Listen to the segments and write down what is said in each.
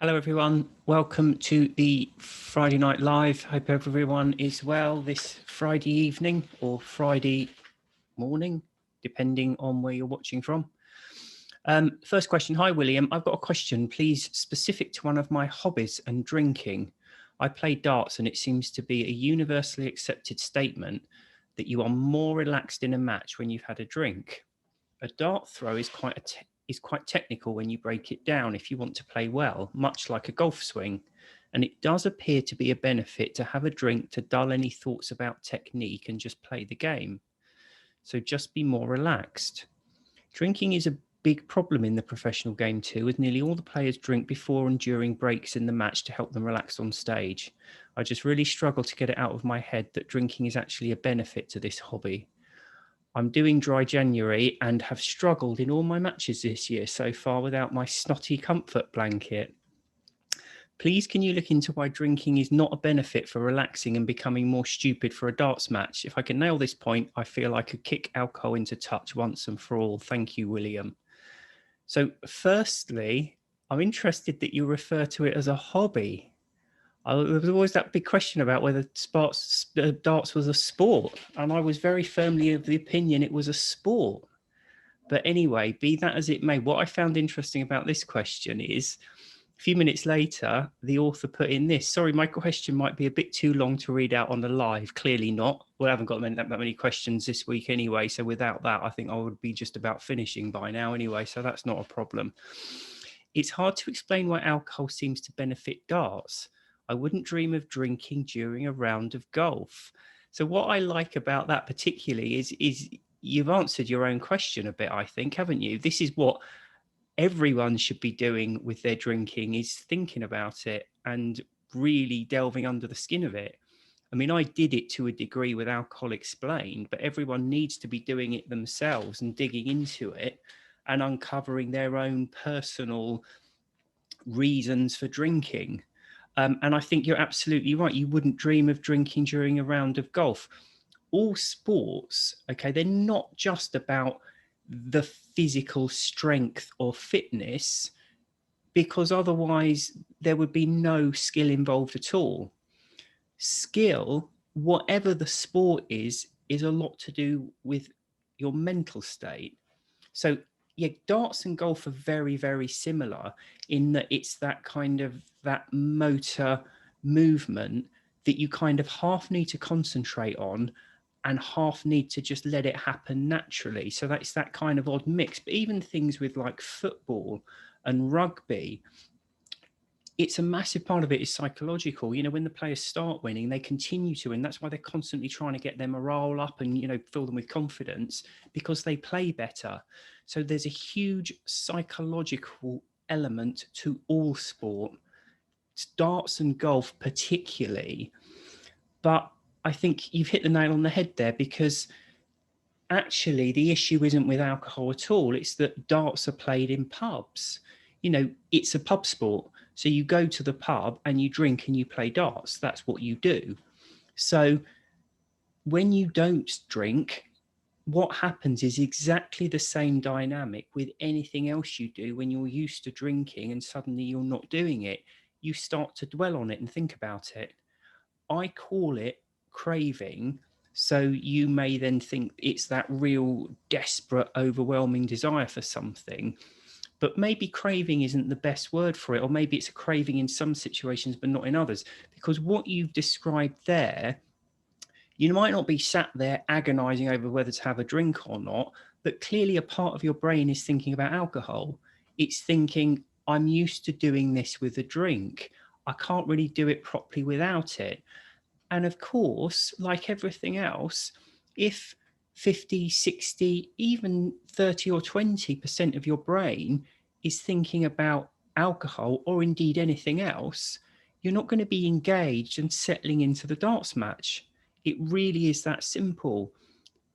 Hello everyone, welcome to the Friday Night Live. Hope everyone is well this Friday evening or Friday morning, depending on where you're watching from. First question, hi William, I've got a question, please, specific to one of my hobbies and drinking. I play darts and it seems to be a universally accepted statement that you are more relaxed in a match when you've had a drink. A dart throw is quite technical when you break it down if you want to play well, much like a golf swing. And it does appear to be a benefit to have a drink to dull any thoughts about technique and just play the game. So just be more relaxed. Drinking is a big problem in the professional game too, as nearly all the players drink before and during breaks in the match to help them relax on stage. I just really struggle to get it out of my head that drinking is actually a benefit to this hobby. I'm doing dry January and have struggled in all my matches this year so far without my snotty comfort blanket. Please, can you look into why drinking is not a benefit for relaxing and becoming more stupid for a darts match? If I can nail this point, I feel I could kick alcohol into touch once and for all. Thank you, William. So firstly, I'm interested that you refer to it as a hobby. There was always that big question about whether darts was a sport, and I was very firmly of the opinion it was a sport. But anyway, be that as it may, what I found interesting about this question is a few minutes later, the author put in this. Sorry, my question might be a bit too long to read out on the live. Clearly not. We haven't got that many questions this week anyway. So without that, I think I would be just about finishing by now anyway. So that's not a problem. It's hard to explain why alcohol seems to benefit darts. I wouldn't dream of drinking during a round of golf. So what I like about that particularly is you've answered your own question a bit, I think, haven't you? This is what everyone should be doing with their drinking, is thinking about it and really delving under the skin of it. I mean, I did it to a degree with Alcohol Explained, but everyone needs to be doing it themselves and digging into it and uncovering their own personal reasons for drinking. And I think you're absolutely right. You wouldn't dream of drinking during a round of golf. All sports, okay, they're not just about the physical strength or fitness, because otherwise there would be no skill involved at all. Skill, whatever the sport is a lot to do with your mental state. So yeah, darts and golf are very, very similar in that it's that kind of that motor movement that you kind of half need to concentrate on and half need to just let it happen naturally. So that's that kind of odd mix. But even things with like football and rugby, it's a massive part of it is psychological. You know, when the players start winning, they continue to, and that's why they're constantly trying to get their morale up and, you know, fill them with confidence because they play better. So there's a huge psychological element to all sport, darts and golf particularly. But I think you've hit the nail on the head there, because actually the issue isn't with alcohol at all. It's that darts are played in pubs. You know, it's a pub sport. So you go to the pub and you drink and you play darts. That's what you do. So when you don't drink, what happens is exactly the same dynamic with anything else you do when you're used to drinking and suddenly you're not doing it. You start to dwell on it and think about it. I call it craving. So you may then think it's that real desperate, overwhelming desire for something. But maybe craving isn't the best word for it, or maybe it's a craving in some situations, but not in others. Because what you've described there, you might not be sat there agonizing over whether to have a drink or not, but clearly a part of your brain is thinking about alcohol. It's thinking, I'm used to doing this with a drink. I can't really do it properly without it. And of course, like everything else, if 50, 60, even 30 or 20% of your brain is thinking about alcohol or indeed anything else, you're not going to be engaged and settling into the darts match. It really is that simple.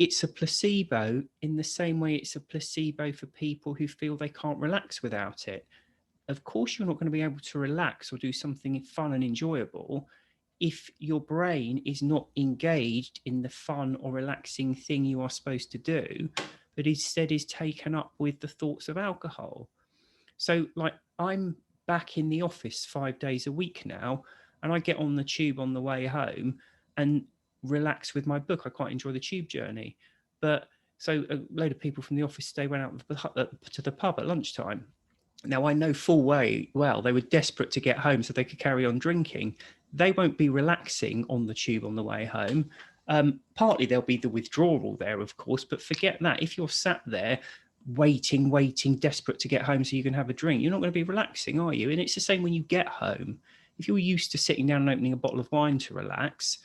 It's a placebo in the same way it's a placebo for people who feel they can't relax without it. Of course, you're not going to be able to relax or do something fun and enjoyable if your brain is not engaged in the fun or relaxing thing you are supposed to do, but instead is taken up with the thoughts of alcohol. So, like, I'm back in the office 5 days a week now, and I get on the tube on the way home and relax with my book. I quite enjoy the tube journey. But so a load of people from the office, they went out to the pub at lunchtime. Now, I know full well they were desperate to get home so they could carry on drinking. They won't be relaxing on the tube on the way home. Partly there'll be the withdrawal there, of course, but forget that. If you're sat there waiting, desperate to get home so you can have a drink, you're not going to be relaxing, are you? And it's the same when you get home. If you're used to sitting down and opening a bottle of wine to relax,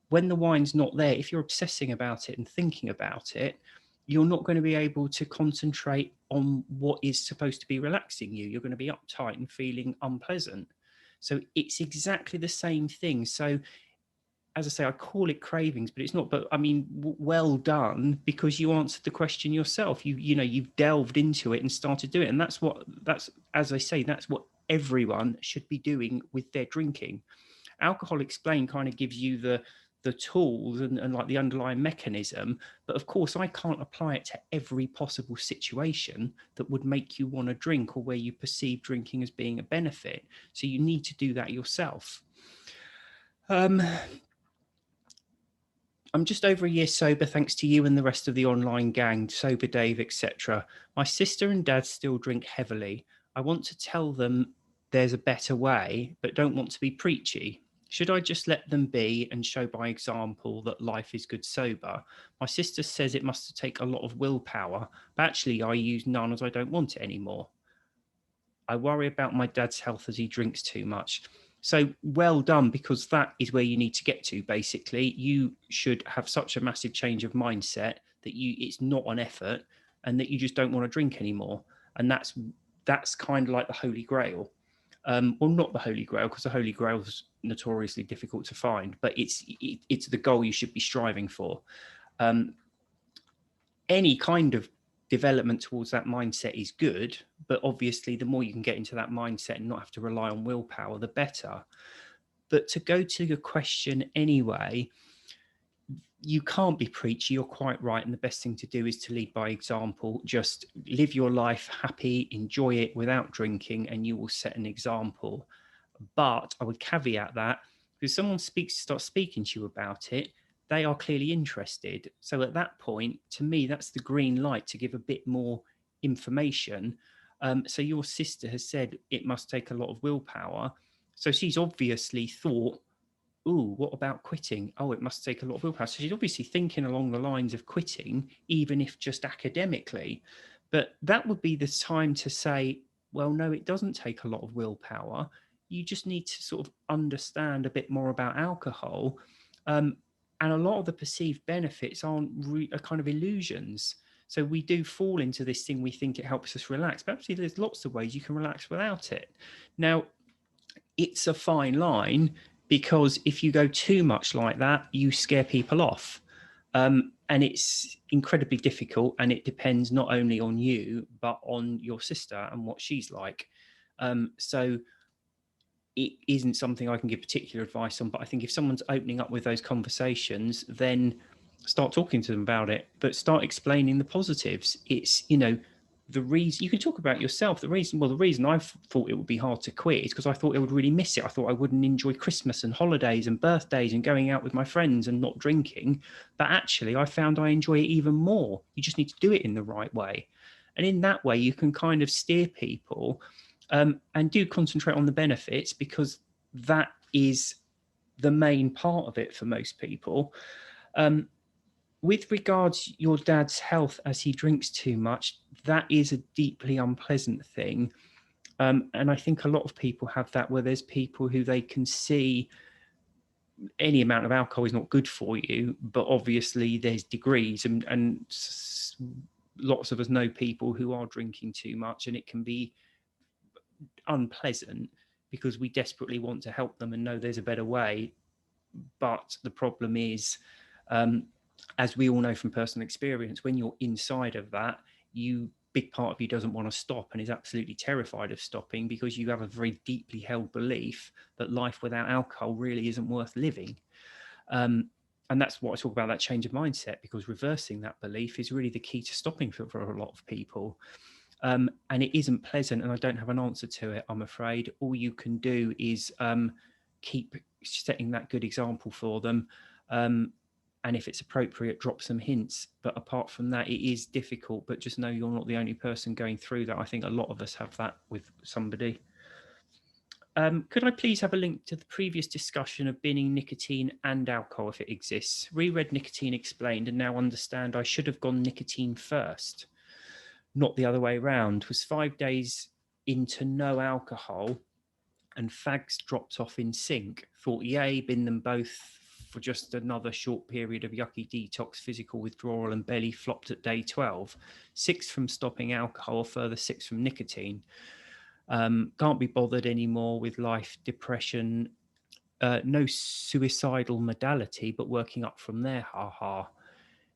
when the wine's not there, if you're obsessing about it and thinking about it, you're not going to be able to concentrate on what is supposed to be relaxing you. You're going to be uptight and feeling unpleasant. So it's exactly the same thing. So as I say, I call it cravings, but it's not. But I mean, well done, because you answered the question yourself. You've delved into it and started doing it, and that's as I say, that's what everyone should be doing with their drinking. Alcohol Explained kind of gives you the tools and like the underlying mechanism, but of course I can't apply it to every possible situation that would make you want to drink or where you perceive drinking as being a benefit. So you need to do that yourself. I'm just over a year sober, thanks to you and the rest of the online gang, Sober Dave, etc. My sister and dad still drink heavily. I want to tell them there's a better way, but don't want to be preachy. Should I just let them be and show by example that life is good sober? My sister says it must take a lot of willpower, but actually I use none as I don't want it anymore. I worry about my dad's health as he drinks too much. So well done, because that is where you need to get to. Basically, you should have such a massive change of mindset that it's not an effort and that you just don't want to drink anymore. And that's kind of like the Holy Grail. Well, not the Holy Grail, because the Holy Grail is notoriously difficult to find, but it's the goal you should be striving for. Any kind of development towards that mindset is good, but obviously the more you can get into that mindset and not have to rely on willpower, the better. But to go to your question anyway, you can't be preachy. You're quite right. And the best thing to do is to lead by example. Just live your life happy, enjoy it without drinking, and you will set an example. But I would caveat that if someone starts speaking to you about it, they are clearly interested. So at that point, to me, that's the green light to give a bit more information. So your sister has said it must take a lot of willpower. So she's obviously thought, ooh, what about quitting? Oh, it must take a lot of willpower. So she's obviously thinking along the lines of quitting, even if just academically. But that would be the time to say, well, no, it doesn't take a lot of willpower. You just need to sort of understand a bit more about alcohol. And a lot of the perceived benefits are kind of illusions. So we do fall into this thing, we think it helps us relax, but actually there's lots of ways you can relax without it. Now, it's a fine line, because if you go too much like that, you scare people off. And it's incredibly difficult, and it depends not only on you, but on your sister and what she's like. So it isn't something I can give particular advice on, but I think if someone's opening up with those conversations, then start talking to them about it, but start explaining the positives. It's, the reason you can talk about yourself. The reason I thought it would be hard to quit is because I thought I would really miss it. I thought I wouldn't enjoy Christmas and holidays and birthdays and going out with my friends and not drinking. But actually, I found I enjoy it even more. You just need to do it in the right way. And in that way, you can kind of steer people, and do concentrate on the benefits, because that is the main part of it for most people. With regards your dad's health as he drinks too much, that is a deeply unpleasant thing. And I think a lot of people have that, where there's people who they can see any amount of alcohol is not good for you, but obviously there's degrees, and lots of us know people who are drinking too much, and it can be unpleasant because we desperately want to help them and know there's a better way. But the problem is, as we all know from personal experience, when you're inside of that, big part of you doesn't want to stop and is absolutely terrified of stopping, because you have a very deeply held belief that life without alcohol really isn't worth living. And that's what I talk about, that change of mindset, because reversing that belief is really the key to stopping for a lot of people. And it isn't pleasant, and I don't have an answer to it, I'm afraid. All you can do is keep setting that good example for them. And if it's appropriate, drop some hints. But apart from that, it is difficult. But just know you're not the only person going through that. I think a lot of us have that with somebody. Could I please have a link to the previous discussion of binning nicotine and alcohol if it exists? Reread Nicotine Explained and now understand I should have gone nicotine first, not the other way around. Was 5 days into no alcohol and fags dropped off in sync. Thought, yay, bin them both for just another short period of yucky detox, physical withdrawal, and belly flopped at day 12. 6 from stopping alcohol, a further 6 from nicotine. Can't be bothered anymore with life, depression, no suicidal modality, but working up from there, ha.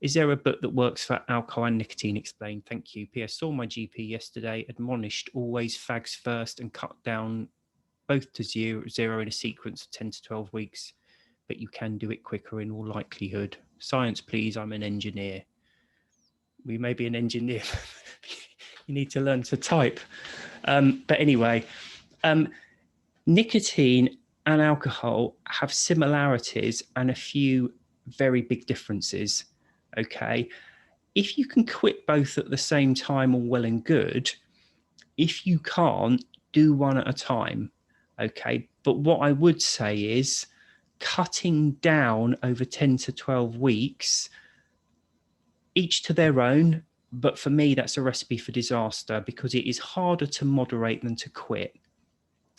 Is there a book that works for alcohol and nicotine? Explained. Thank you. P.S. Saw my GP yesterday, admonished always fags first and cut down both to zero in a sequence of 10 to 12 weeks, but you can do it quicker in all likelihood. Science, please. I'm an engineer. We may be an engineer. You need to learn to type. But anyway, nicotine and alcohol have similarities and a few very big differences. Okay. If you can quit both at the same time, all well and good. If you can't, do one at a time. Okay. But what I would say is cutting down over 10 to 12 weeks, each to their own. But for me, that's a recipe for disaster because it is harder to moderate than to quit.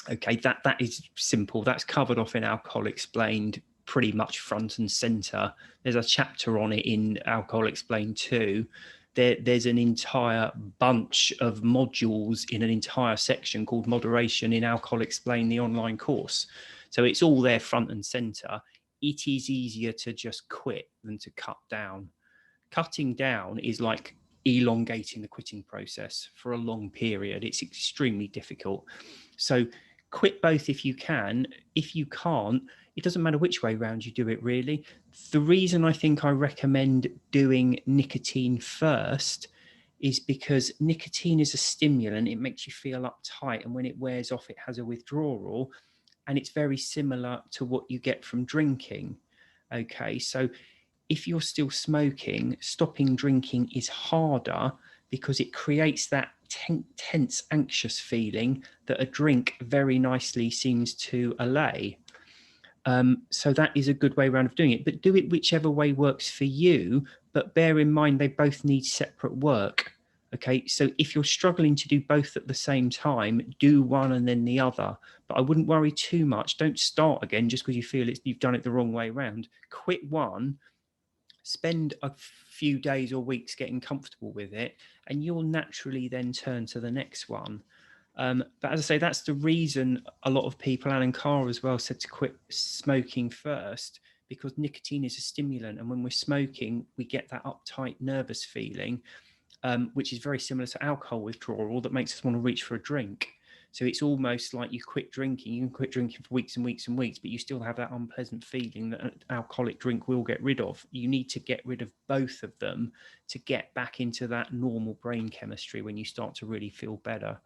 Okay, that is simple. That's covered off in Alcohol Explained pretty much front and center. There's a chapter on it in Alcohol Explained too. There's an entire bunch of modules in an entire section called Moderation in Alcohol Explained, the online course. So it's all there front and center. It is easier to just quit than to cut down. Cutting down is like elongating the quitting process for a long period. It's extremely difficult. So quit both if you can. If you can't, it doesn't matter which way round you do it, really. The reason I think I recommend doing nicotine first is because nicotine is a stimulant. It makes you feel uptight, and when it wears off, it has a withdrawal, and it's very similar to what you get from drinking. Okay, so if you're still smoking, stopping drinking is harder because it creates that tense, anxious feeling that a drink very nicely seems to allay. So that is a good way around of doing it, but do it whichever way works for you. But bear in mind, they both need separate work. Okay, so if you're struggling to do both at the same time, do one and then the other. But I wouldn't worry too much. Don't start again just because you feel you've done it the wrong way around. Quit one, spend a few days or weeks getting comfortable with it, and you'll naturally then turn to the next one. But as I say, that's the reason a lot of people, Alan Carr as well, said to quit smoking first, because nicotine is a stimulant. And when we're smoking, we get that uptight, nervous feeling, which is very similar to alcohol withdrawal that makes us want to reach for a drink. So it's almost like you quit drinking. You can quit drinking for weeks and weeks and weeks, but you still have that unpleasant feeling that an alcoholic drink will get rid of. You need to get rid of both of them to get back into that normal brain chemistry when you start to really feel better.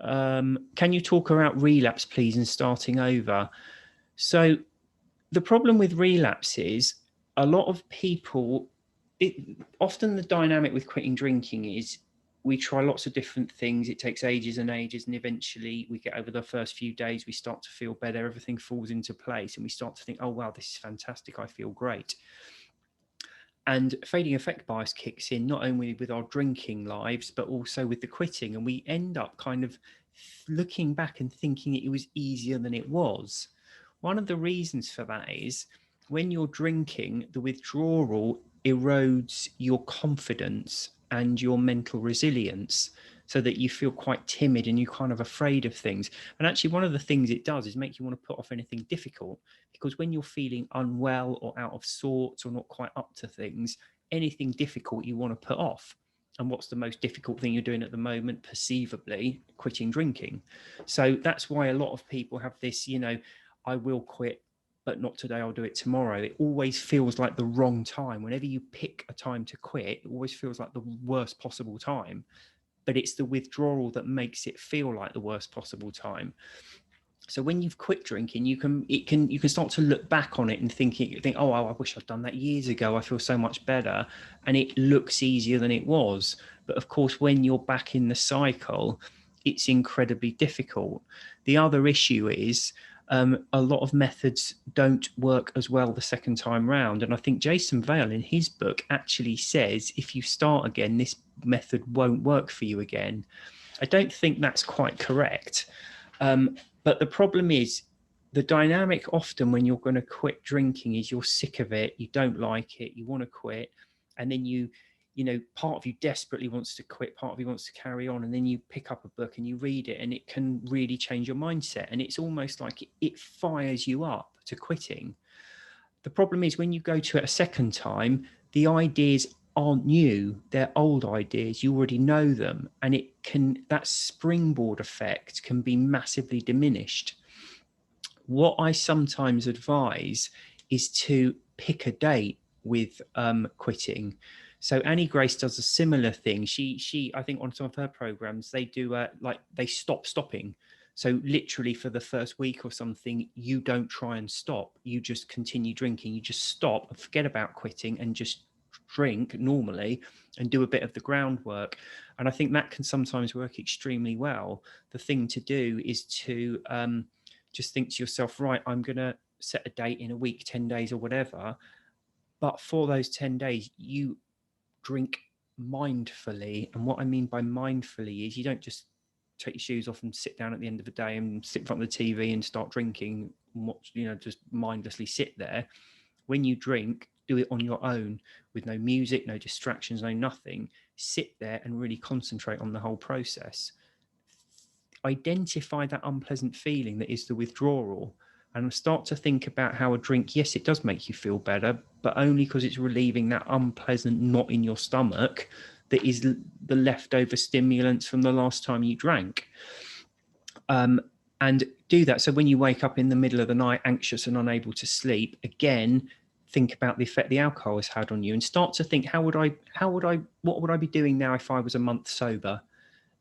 Can you talk about relapse, please, and starting over? So the problem with relapse is a lot of people, often the dynamic with quitting drinking is we try lots of different things. It takes ages and ages, and eventually we get over the first few days, we start to feel better, everything falls into place, and we start to think, oh, wow, this is fantastic, I feel great. And fading effect bias kicks in, not only with our drinking lives, but also with the quitting. And we end up kind of looking back and thinking it was easier than it was. One of the reasons for that is when you're drinking, the withdrawal erodes your confidence and your mental resilience, so that you feel quite timid and you're kind of afraid of things. And actually, one of the things it does is make you want to put off anything difficult, because when you're feeling unwell or out of sorts or not quite up to things, anything difficult you want to put off. And what's the most difficult thing you're doing at the moment, perceivably? Quitting drinking. So that's why a lot of people have this, I will quit, but not today, I'll do it tomorrow. It always feels like the wrong time. Whenever you pick a time to quit, it always feels like the worst possible time. but it's the withdrawal that makes it feel like the worst possible time. So when you've quit drinking, you can start to look back on it and think, oh, I wish I'd done that years ago. I feel so much better, and it looks easier than it was. But of course, when you're back in the cycle, it's incredibly difficult. The other issue is a lot of methods don't work as well the second time round, and I think Jason Vale in his book actually says if you start again, this method won't work for you again. I don't think that's quite correct. But the problem is the dynamic often when you're going to quit drinking is you're sick of it, you don't like it, you want to quit, and then part of you desperately wants to quit, part of you wants to carry on, and then you pick up a book and you read it, and it can really change your mindset, and it's almost like it fires you up to quitting. The problem is when you go to it a second time, the ideas aren't new, they're old ideas, you already know them, and that springboard effect can be massively diminished. What I sometimes advise is to pick a date with quitting. So Annie Grace does a similar thing. She I think on some of her programs they do like they stopping. So literally for the first week or something, you don't try and stop. You just continue drinking. You just stop and forget about quitting and just drink normally and do a bit of the groundwork. And I think that can sometimes work extremely well. The thing to do is to just think to yourself, right, I'm going to set a date in a week, 10 days or whatever. But for those 10 days, you drink mindfully. And what I mean by mindfully is you don't just take your shoes off and sit down at the end of the day and sit in front of the TV and start drinking and watch, just mindlessly sit there. When you drink, do it on your own with no music, no distractions, no nothing. Sit there and really concentrate on the whole process. Identify that unpleasant feeling that is the withdrawal and start to think about how a drink, yes, it does make you feel better, but only because it's relieving that unpleasant knot in your stomach that is the leftover stimulants from the last time you drank. And do that. So when you wake up in the middle of the night, anxious and unable to sleep, again, think about the effect the alcohol has had on you and start to think, what would I be doing now if I was a month sober?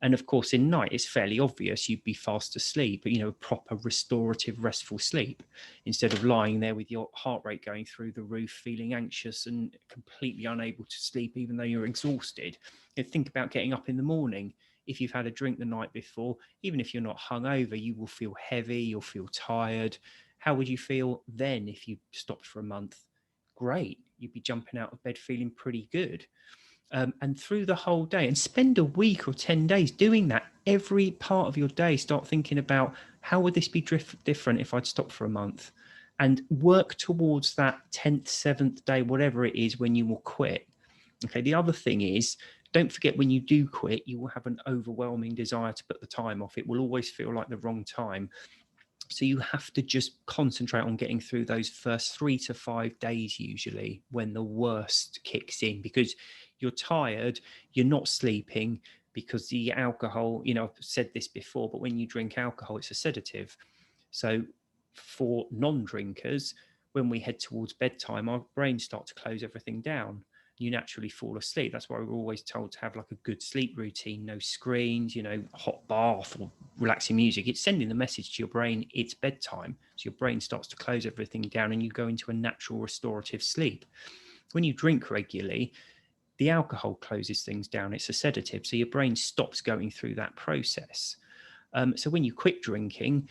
And of course, in night, it's fairly obvious you'd be fast asleep, proper restorative, restful sleep, instead of lying there with your heart rate going through the roof, feeling anxious and completely unable to sleep, even though you're exhausted. Think about getting up in the morning. If you've had a drink the night before, even if you're not hungover, you will feel heavy, you'll feel tired. How would you feel then if you stopped for a month? Great. You'd be jumping out of bed feeling pretty good. And through the whole day, and spend a week or 10 days doing that. Every part of your day, start thinking about how would this be different if I'd stopped for a month, and work towards that 10th, 7th day, whatever it is, when you will quit. Okay. The other thing is, don't forget when you do quit, you will have an overwhelming desire to put the time off. It will always feel like the wrong time. So you have to just concentrate on getting through those first 3 to 5 days, usually when the worst kicks in, because you're tired, you're not sleeping, because the alcohol, I've said this before, but when you drink alcohol, it's a sedative. So for non-drinkers, when we head towards bedtime, our brains start to close everything down. You naturally fall asleep. That's why we're always told to have like a good sleep routine, no screens, hot bath or relaxing music. It's sending the message to your brain, it's bedtime. So your brain starts to close everything down and you go into a natural restorative sleep. When you drink regularly, the alcohol closes things down. It's a sedative. So your brain stops going through that process. So when you quit drinking,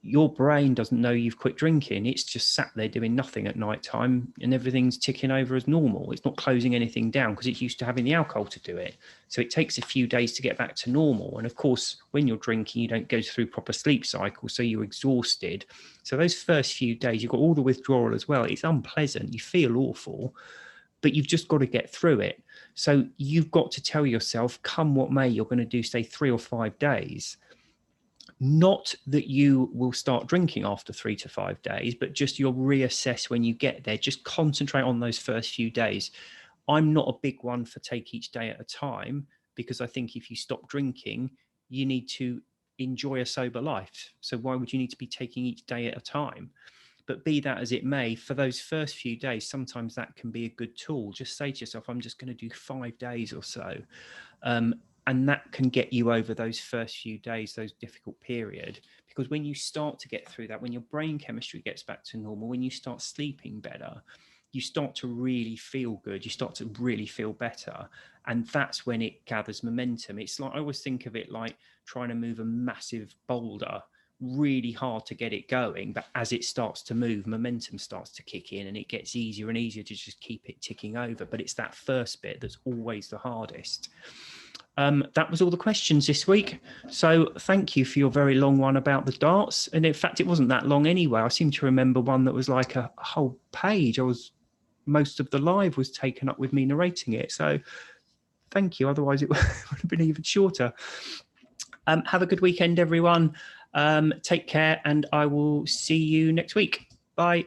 your brain doesn't know you've quit drinking. It's just sat there doing nothing at night time and everything's ticking over as normal. It's not closing anything down because it's used to having the alcohol to do it. So it takes a few days to get back to normal. And of course, when you're drinking, you don't go through proper sleep cycle. So you're exhausted. So those first few days, you've got all the withdrawal as well. It's unpleasant. You feel awful, but you've just got to get through it. So you've got to tell yourself, come what may, you're going to do, say, 3 or 5 days. Not that you will start drinking after 3 to 5 days, but just you'll reassess when you get there. Just concentrate on those first few days. I'm not a big one for take each day at a time, because I think if you stop drinking, you need to enjoy a sober life. So why would you need to be taking each day at a time? But be that as it may, for those first few days, sometimes that can be a good tool. Just say to yourself, I'm just going to do 5 days or so. And that can get you over those first few days, those difficult period. Because when you start to get through that, when your brain chemistry gets back to normal, when you start sleeping better, you start to really feel good. You start to really feel better. And that's when it gathers momentum. It's like, I always think of it like trying to move a massive boulder, really hard to get it going. But as it starts to move, momentum starts to kick in and it gets easier and easier to just keep it ticking over. But it's that first bit that's always the hardest. That was all the questions this week. So thank you for your very long one about the darts. And in fact, it wasn't that long anyway. I seem to remember one that was like a whole page. Most of the live was taken up with me narrating it. So thank you. Otherwise, it would have been even shorter. Have a good weekend, everyone. Take care, and I will see you next week. Bye.